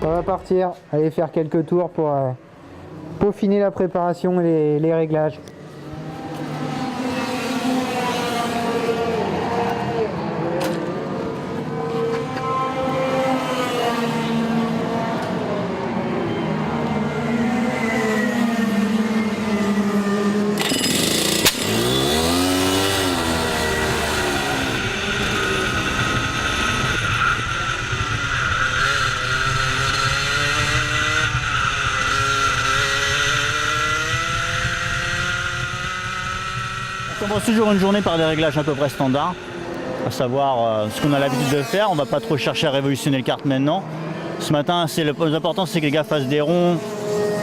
On va partir, aller faire quelques tours pour peaufiner la préparation et les réglages. On commence toujours une journée par des réglages à peu près standards, à savoir ce qu'on a l'habitude de faire. On ne va pas trop chercher à révolutionner le kart maintenant. Ce matin, le plus important, c'est que les gars fassent des ronds,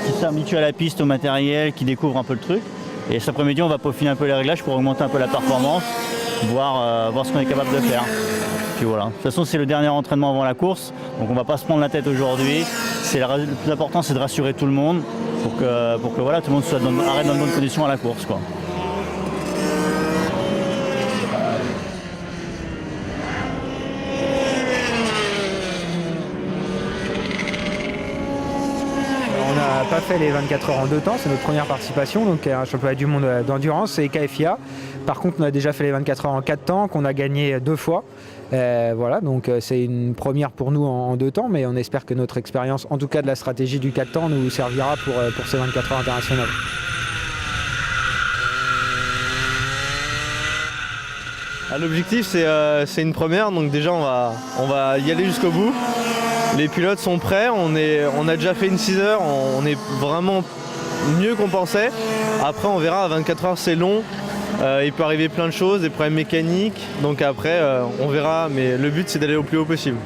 qu'ils s'habituent à la piste, au matériel, qu'ils découvrent un peu le truc. Et cet après-midi, on va peaufiner un peu les réglages pour augmenter un peu la performance, voir ce qu'on est capable de faire. Puis voilà. De toute façon, c'est le dernier entraînement avant la course, donc on ne va pas se prendre la tête aujourd'hui. Le plus important, c'est de rassurer tout le monde pour que voilà, tout le monde arrête dans de bonnes conditions à la course, quoi. On n'a pas fait les 24 heures en 2 temps, c'est notre première participation, donc un championnat du monde d'endurance, c'est KFIA. Par contre, on a déjà fait les 24 heures en 4 temps, qu'on a gagné 2 fois. Voilà, donc c'est une première pour nous en 2 temps, mais on espère que notre expérience, en tout cas de la stratégie du 4 temps, nous servira pour ces 24 heures internationales. L'objectif, c'est une première, donc déjà on va y aller jusqu'au bout. Les pilotes sont prêts, on a déjà fait une 6 heures, on est vraiment mieux qu'on pensait. Après on verra, à 24 heures c'est long, il peut arriver plein de choses, des problèmes mécaniques, donc après on verra, mais le but c'est d'aller au plus haut possible.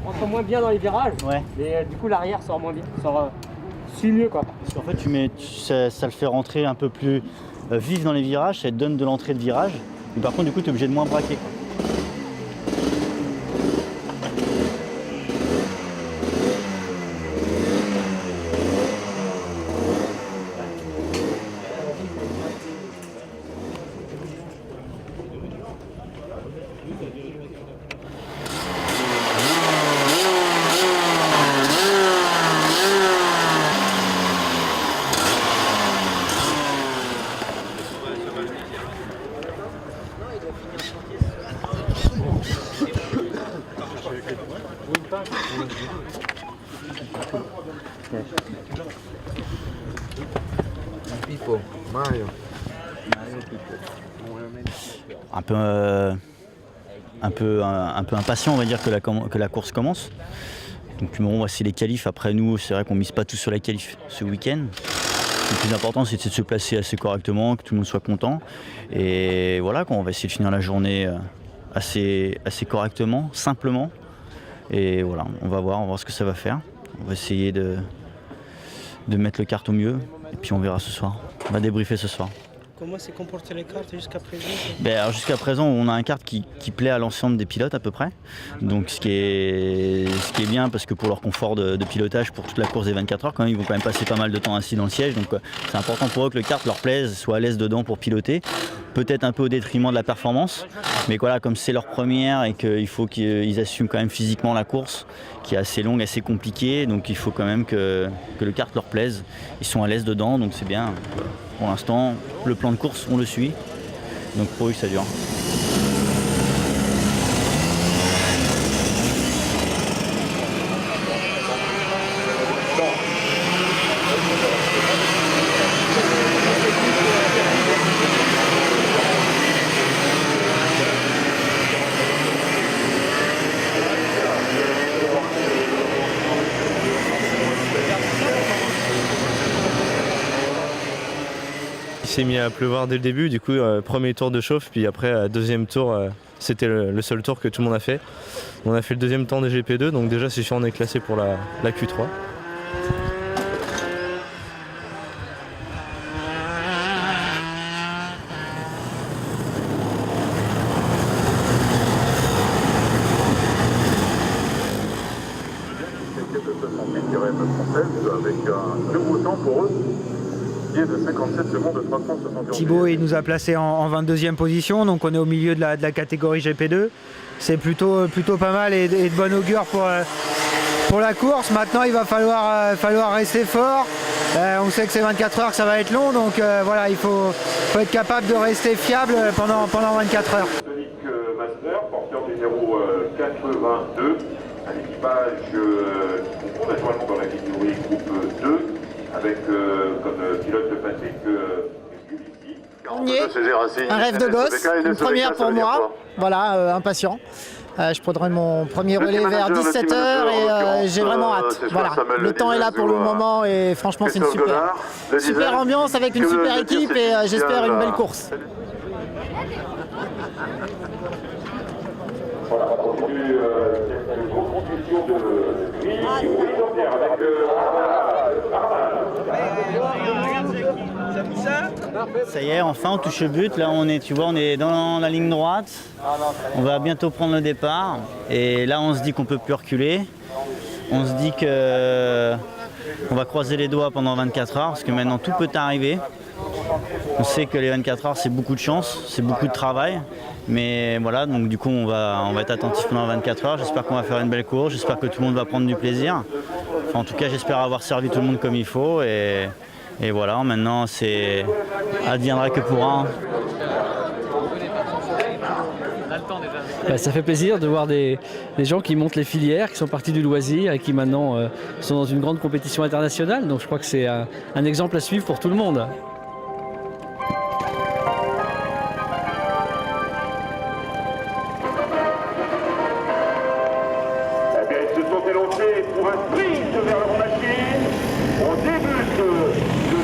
On rentre moins bien dans les virages, Ouais. mais du coup l'arrière sort moins bien, suit mieux quoi. Parce qu'en fait, ça le fait rentrer un peu plus vif dans les virages, ça te donne de l'entrée de virage. Mais par contre, du coup, tu es obligé de moins braquer, quoi. Un peu impatient, on va dire, que la course commence. Donc bon, voici les qualifs. Après nous, c'est vrai qu'on mise pas tout sur la qualif ce week-end. Le plus important, c'est de se placer assez correctement, que tout le monde soit content. Et voilà, on va essayer de finir la journée assez correctement, simplement. Et voilà, on va voir ce que ça va faire. On va essayer de mettre le kart au mieux. Et puis on verra ce soir. On va débriefer ce soir. Comment s'est comporté les cartes jusqu'à présent? Alors jusqu'à présent, on a un kart qui plaît à l'ensemble des pilotes à peu près. Donc ce qui est bien, parce que pour leur confort de pilotage pour toute la course des 24 heures, quand même, ils vont quand même passer pas mal de temps assis dans le siège. Donc c'est important pour eux que le kart leur plaise, soit à l'aise dedans pour piloter. Peut-être un peu au détriment de la performance. Mais voilà, comme c'est leur première et qu'il faut qu'ils assument quand même physiquement la course, qui est assez longue, assez compliquée. Donc il faut quand même que le kart leur plaise. Ils sont à l'aise dedans, donc c'est bien. Pour l'instant, le plan de course, on le suit. Donc pour eux, ça dure. s'est mis à pleuvoir dès le début. Du coup, premier tour de chauffe, puis après, deuxième tour, c'était le seul tour que tout le monde a fait. On a fait le deuxième temps des GP2, donc déjà c'est sûr on est classé pour la Q3. Avec un nouveau temps pour eux qui est de 57 secondes 371. Thibaut il nous a placé en 22e position, donc on est au milieu de la catégorie GP2. C'est plutôt pas mal et de bon augure pour la course. Maintenant il va falloir rester fort. On sait que c'est 24 heures, que ça va être long, donc voilà, il faut être capable de rester fiable pendant 24 heures. Tonic Master, porteur numéro 82, un équipage qui comprend naturellement dans la catégorie groupe 2, avec comme pilote Patrick Un rêve de gosse, une première pour moi, voilà, impatient. Je prendrai mon premier relais vers 17 h et j'ai vraiment hâte. Voilà, le temps est là pour le moment et franchement c'est une super ambiance avec une super équipe et j'espère une belle course. Voilà, on continue quelques conditions de nuit avec Ça y est, enfin on touche le but. Là on est dans la ligne droite. On va bientôt prendre le départ. Et là on se dit qu'on peut plus reculer. On se dit qu'on va croiser les doigts pendant 24 heures parce que maintenant tout peut arriver. On sait que les 24 heures c'est beaucoup de chance, c'est beaucoup de travail. Mais voilà, donc du coup on va être attentif pendant 24 heures. J'espère qu'on va faire une belle course, j'espère que tout le monde va prendre du plaisir. Enfin, en tout cas j'espère avoir servi tout le monde comme il faut. Et voilà, maintenant c'est adviendra que pourra. Ça fait plaisir de voir des gens qui montent les filières, qui sont partis du loisir et qui maintenant sont dans une grande compétition internationale. Donc je crois que c'est un exemple à suivre pour tout le monde. Eh bien, ils se sont élancés pour un sprint vers le machine. On débute le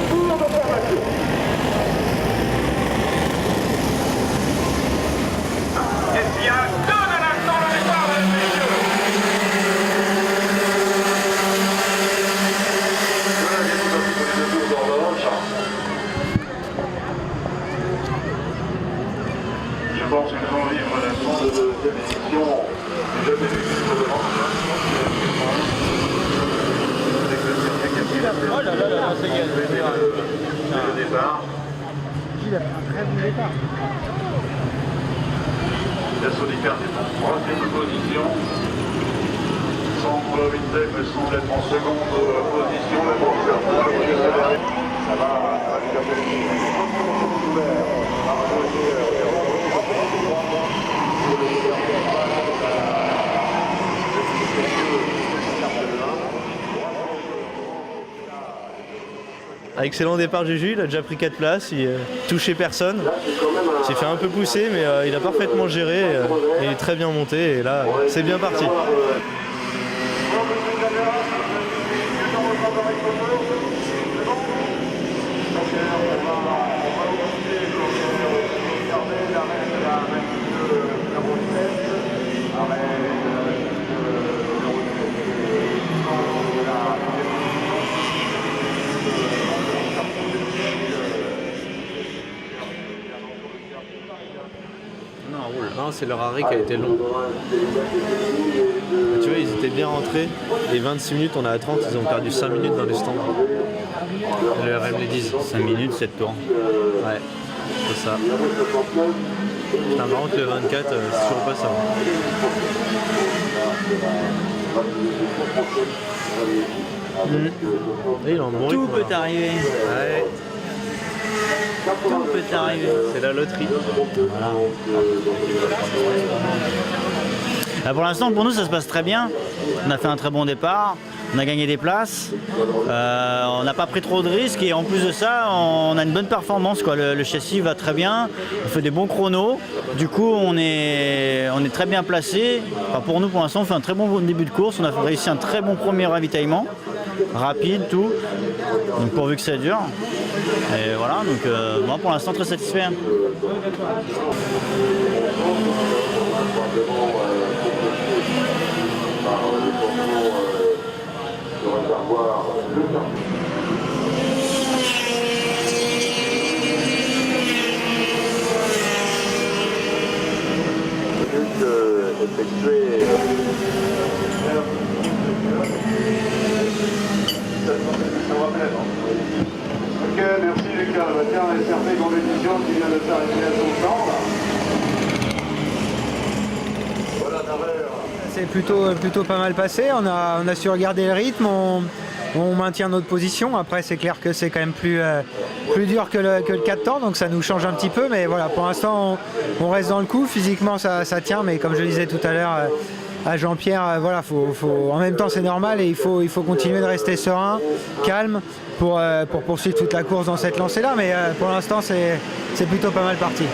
tour de formation. Et bien, donne à l'instant le départ, mesdames et messieurs. Voilà, j'ai tout pour les deux tours d'horloge. Je pense qu'ils vont vivre l'instant de deuxième édition du Jeu des Tours de France. Oh là là là, c'est gagné. Le départ. Il a fait un très bon départ. La Sonicard est en troisième position. Centre Windem semble être en seconde position. Ça va Excellent départ Juju, il a déjà pris 4 places, il touchait personne. Il s'est fait un peu pousser mais il a parfaitement géré, il est très bien monté et là c'est bien parti. Non, c'est leur arrêt qui a été long. Tu vois, ils étaient bien rentrés. Et 26 minutes, on est à 30, ils ont perdu 5 minutes dans les stands. Le RM les disent. 5 minutes, 7 tours. Ouais, c'est ça. Putain, marrant que le 24, c'est toujours pas ça. Et il en bon Tout rythme, peut arriver. Ouais. Tout peut arriver. C'est la loterie. Voilà. Pour l'instant, pour nous, ça se passe très bien. On a fait un très bon départ. On a gagné des places. On n'a pas pris trop de risques. Et en plus de ça, on a une bonne performance, quoi. Le châssis va très bien. On fait des bons chronos. Du coup, on est très bien placé. Enfin, pour nous, pour l'instant, on fait un très bon début de course. On a réussi un très bon premier ravitaillement. Rapide, tout. Donc pourvu que ça dure. Et voilà, donc moi pour l'instant très satisfait. Hein. Ok, merci Lucas, le matin et certaines compétitions qui vient de s'arrêter à son temps. Voilà, c'est plutôt pas mal passé, on a su regarder le rythme, on maintient notre position. Après c'est clair que c'est quand même plus dur que le 4 temps, donc ça nous change un petit peu, mais voilà, pour l'instant on reste dans le coup, physiquement ça tient, mais comme je le disais tout à l'heure à Jean-Pierre, voilà, en même temps c'est normal et il faut continuer de rester serein, calme pour poursuivre toute la course dans cette lancée-là, mais pour l'instant c'est plutôt pas mal parti.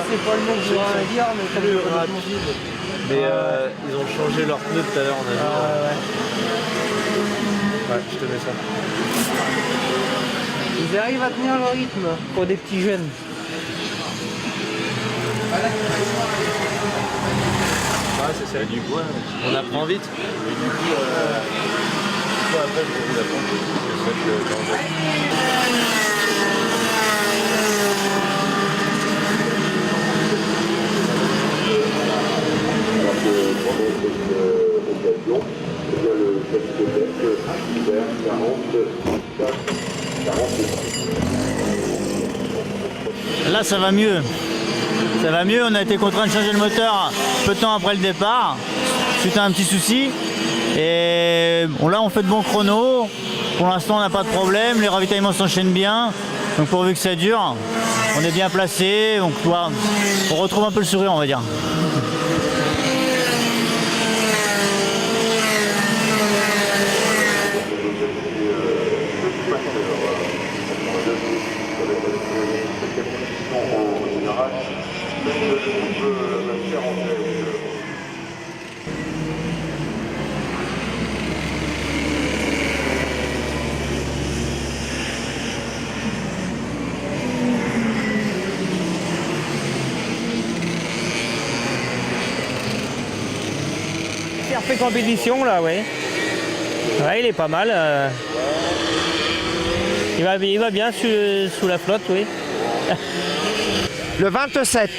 C'est pas le mot que je voudrais dire, mais ça veut dire. Mais ils ont changé leurs pneus tout à l'heure, on a vu. Ouais, je te mets ça. Ils arrivent à tenir le rythme pour des petits jeunes. Ouais, c'est ça. Du coup, on apprend vite. Et du coup, après, je vais vous apprendre. Là ça va mieux. Ça va mieux, on a été contraint de changer le moteur peu de temps après le départ, suite à un petit souci. Et bon, là on fait de bons chronos. Pour l'instant on n'a pas de problème, les ravitaillements s'enchaînent bien. Donc pourvu que ça dure, on est bien placé. Donc on retrouve un peu le sourire, on va dire. Fait compétition là, ouais. Ouais, il est pas mal. Il va bien sous la flotte, oui. Le 27,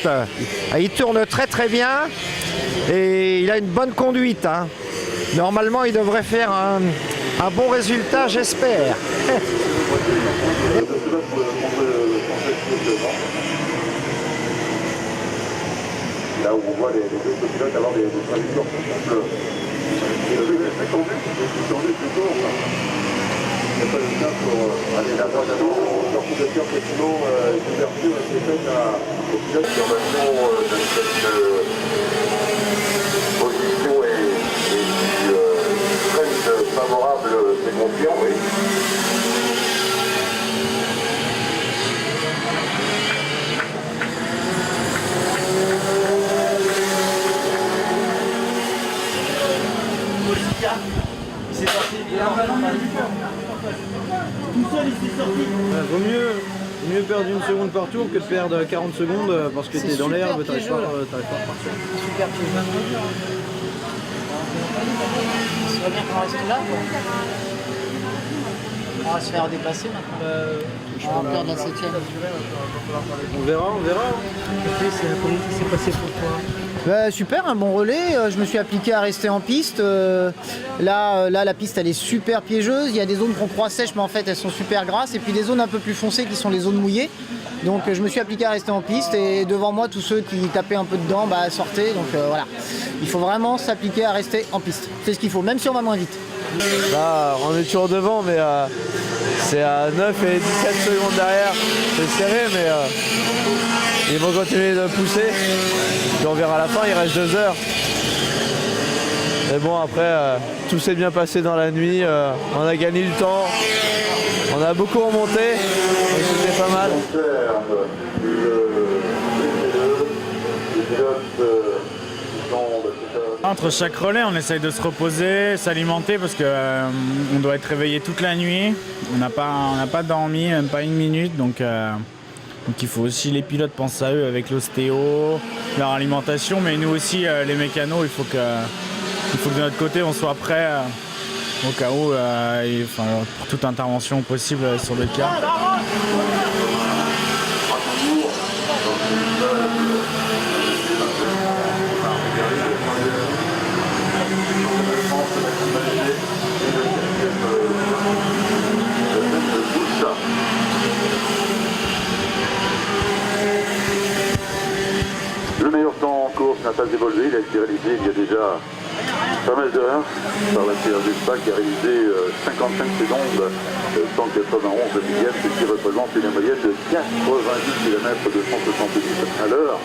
il tourne très bien et il a une bonne conduite. Hein. Normalement, il devrait faire un bon résultat, j'espère. Là où on voit les deux pilotes avoir des trajectoires simples. Et le jeu est très tendu, plutôt. Il n'y a pas de cas pour aller là-bas d'abord. Leur couverture, effectivement, l'ouverture est faite aux pilotes qui en ont de cette position et très favorable, c'est confiant. Oui. Il s'est sorti. Tout seul, il s'est sorti. Vaut mieux perdre une seconde par tour que de perdre 40 secondes parce que tu es dans l'herbe, tu n'arrives pas à repartir. Super piégeux. Ça va bien qu'on reste là, quoi. On va se faire dépasser maintenant. On va perdre la 7ème. On verra. Comment ça s'est passé pour toi? Super, un bon relais. Je me suis appliqué à rester en piste. Là, la piste elle est super piégeuse. Il y a des zones qu'on croit sèches, mais en fait elles sont super grasses. Et puis des zones un peu plus foncées qui sont les zones mouillées. Donc je me suis appliqué à rester en piste. Et devant moi, tous ceux qui tapaient un peu dedans sortaient. Donc voilà. Il faut vraiment s'appliquer à rester en piste. C'est ce qu'il faut, même si on va moins vite. Là, on est toujours devant, mais C'est à 9 et 17 secondes derrière. C'est serré, mais ils vont continuer de pousser. Puis on verra à la fin, il reste 2 heures. Mais bon, après, tout s'est bien passé dans la nuit. On a gagné du temps. On a beaucoup remonté. C'était pas mal. Entre chaque relais, on essaye de se reposer, s'alimenter parce qu'on doit être réveillé toute la nuit. On n'a pas dormi, même pas une minute. Donc il faut aussi, les pilotes pensent à eux avec l'ostéo, leur alimentation. Mais nous aussi, les mécanos, il faut que de notre côté, on soit prêt au cas où, pour toute intervention possible sur le car. Le meilleur temps en course n'a pas évolué, il a été réalisé il y a déjà pas mal d'heures par la CRG Spa qui a réalisé 55 secondes, 191 millième, ce qui représente une moyenne de 90 km de 170 à l'heure,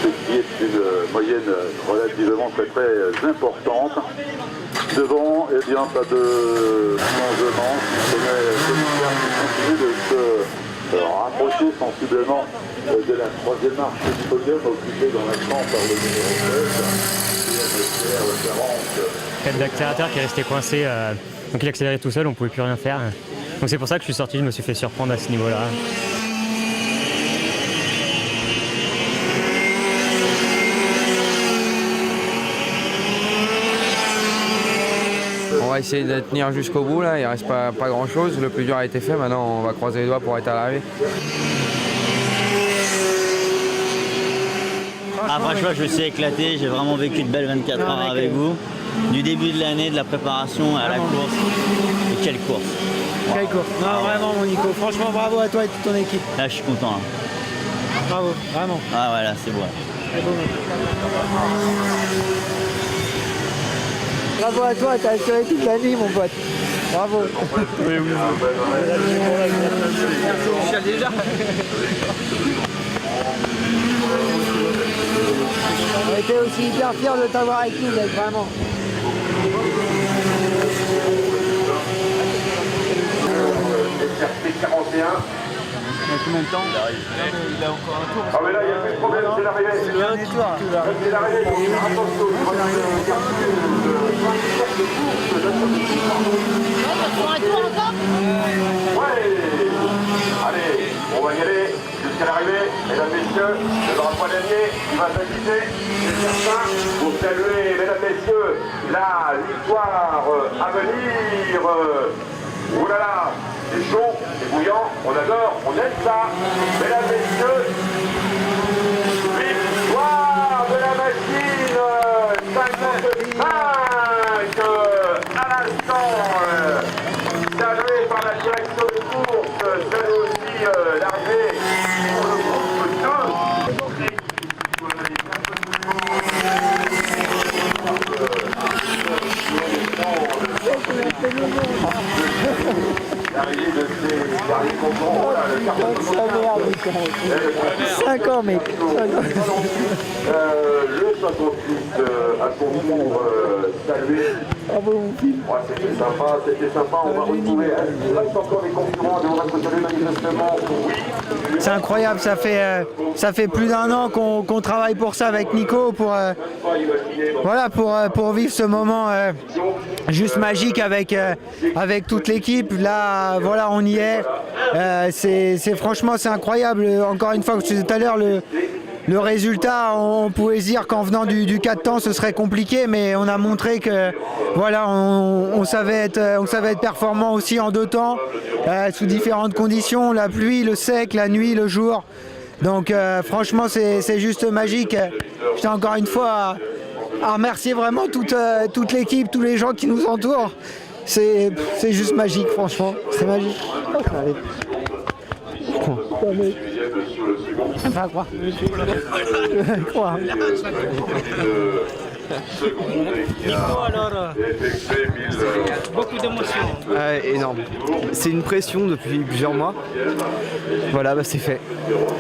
ce qui est une moyenne relativement très importante. Devant, eh bien, pas de changement, si ce n'est continue de se rapprocher sensiblement de la troisième marche du podium, occupée dans l'instant par le numéro 16. Le d'accélérateur qui est resté coincé, donc il accélérait tout seul, on ne pouvait plus rien faire. Donc c'est pour ça que je suis sorti, je me suis fait surprendre à ce niveau-là. On va essayer de tenir jusqu'au bout, là. Il ne reste pas grand-chose. Le plus dur a été fait, maintenant on va croiser les doigts pour être à l'arrivée. Franchement, je me suis éclaté, j'ai vraiment vécu de belles 24 heures avec vous. Du début de l'année, de la préparation à la course. Et quelle course! Quelle course! Non, vraiment mon Nico, franchement bravo à toi et toute ton équipe. Là, je suis content. Là. Bravo, vraiment. Ah ouais, là, c'est beau. Bravo à toi, t'as assuré toute la nuit mon pote. Bravo. Oui. Merci déjà. On était aussi hyper fiers de t'avoir avec nous, mec, vraiment. SRC 41. Il y a combien de temps? Il a encore un tour. Ah mais là, il n'y a plus de problème, c'est l'arrivée. C'est le dernier tour. C'est l'arrivée, donc attention, ouais. Allez, on va y aller jusqu'à l'arrivée. Mesdames, messieurs, le drapeau dernier, il va s'agiter, c'est certain. Vous saluez, mesdames, messieurs, la victoire à venir. Ouh là là, c'est chaud, c'est bouillant, on adore, on aime ça. Mesdames, messieurs, victoire de la machine 55 à l'instant, salué par la direction de course, salué aussi l'arrivée pour le groupe 2. L'arrivée de ces derniers concours, le carton de 5 ans, mec. Le 58 à son tour salué. Bravo mon fils. Ouais, c'était sympa, on va retrouver. Il reste encore des concurrents, on va se saluer manifestement. Oui. C'est incroyable, ça fait plus d'1 an qu'on travaille pour ça avec Nico, pour vivre ce moment juste magique avec toute l'équipe. Là, voilà, on y est. Franchement, c'est incroyable. Encore une fois, comme je disais tout à l'heure, le résultat, on pouvait se dire qu'en venant du 4 temps, ce serait compliqué, mais on a montré que voilà, on savait être performant aussi en 2 temps, sous différentes conditions, la pluie, le sec, la nuit, le jour. Donc franchement, c'est juste magique. Je tiens encore une fois à remercier vraiment toute l'équipe, tous les gens qui nous entourent. C'est juste magique, franchement. C'est magique. Enfin, croire. Nico, alors, beaucoup d'émotions. Énorme. C'est une pression depuis plusieurs mois. Voilà, c'est fait.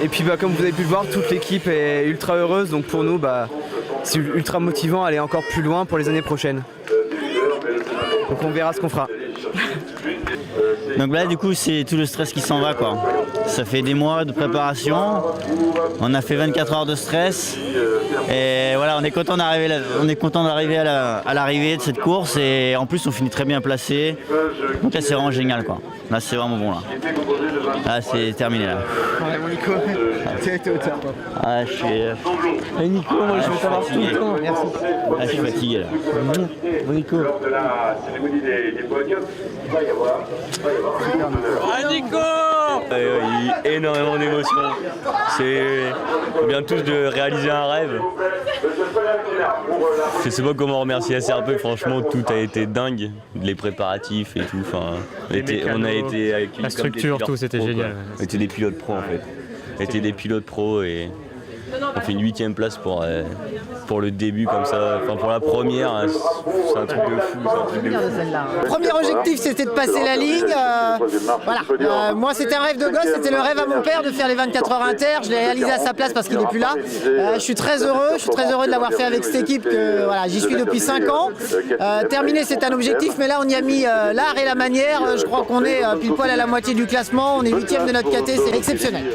Et puis comme vous avez pu le voir, toute l'équipe est ultra heureuse. Donc pour nous, c'est ultra motivant à aller encore plus loin pour les années prochaines. Donc on verra ce qu'on fera. Donc là du coup c'est tout le stress qui s'en va quoi. Ça fait des mois de préparation, on a fait 24 heures de stress et voilà on est content d'arriver à l'arrivée de cette course et en plus on finit très bien placé. Donc là c'est vraiment génial quoi. Là c'est vraiment bon là. Là c'est terminé là. Ouais, mon Nico, tu as été au top. Ah je suis... Nico, moi je veux t'avoir tout le temps. Merci. Ah, je suis fatigué là. Mon Nico. Ah, Nico! Énormément d'émotions. On vient tous de réaliser un rêve. Je sais pas comment remercier SRP, franchement tout a été dingue, les préparatifs et tout. Enfin, on a été avec la structure, tout, c'était génial. On était des pilotes pros en fait. On était des pilotes pros et on fait une 8e place pour le début comme ça, enfin pour la première, hein, c'est un truc de fou. Premier objectif c'était de passer la ligne. Voilà. Moi c'était un rêve de gosse, c'était le rêve à mon père de faire les 24 heures inter. Je l'ai réalisé à sa place parce qu'il n'est plus là. Je suis très heureux de l'avoir fait avec cette équipe. Voilà, j'y suis depuis 5 ans. Terminer c'est un objectif, mais là on y a mis l'art et la manière. Je crois qu'on est pile poil à la moitié du classement. On est 8e de notre KT, c'est exceptionnel.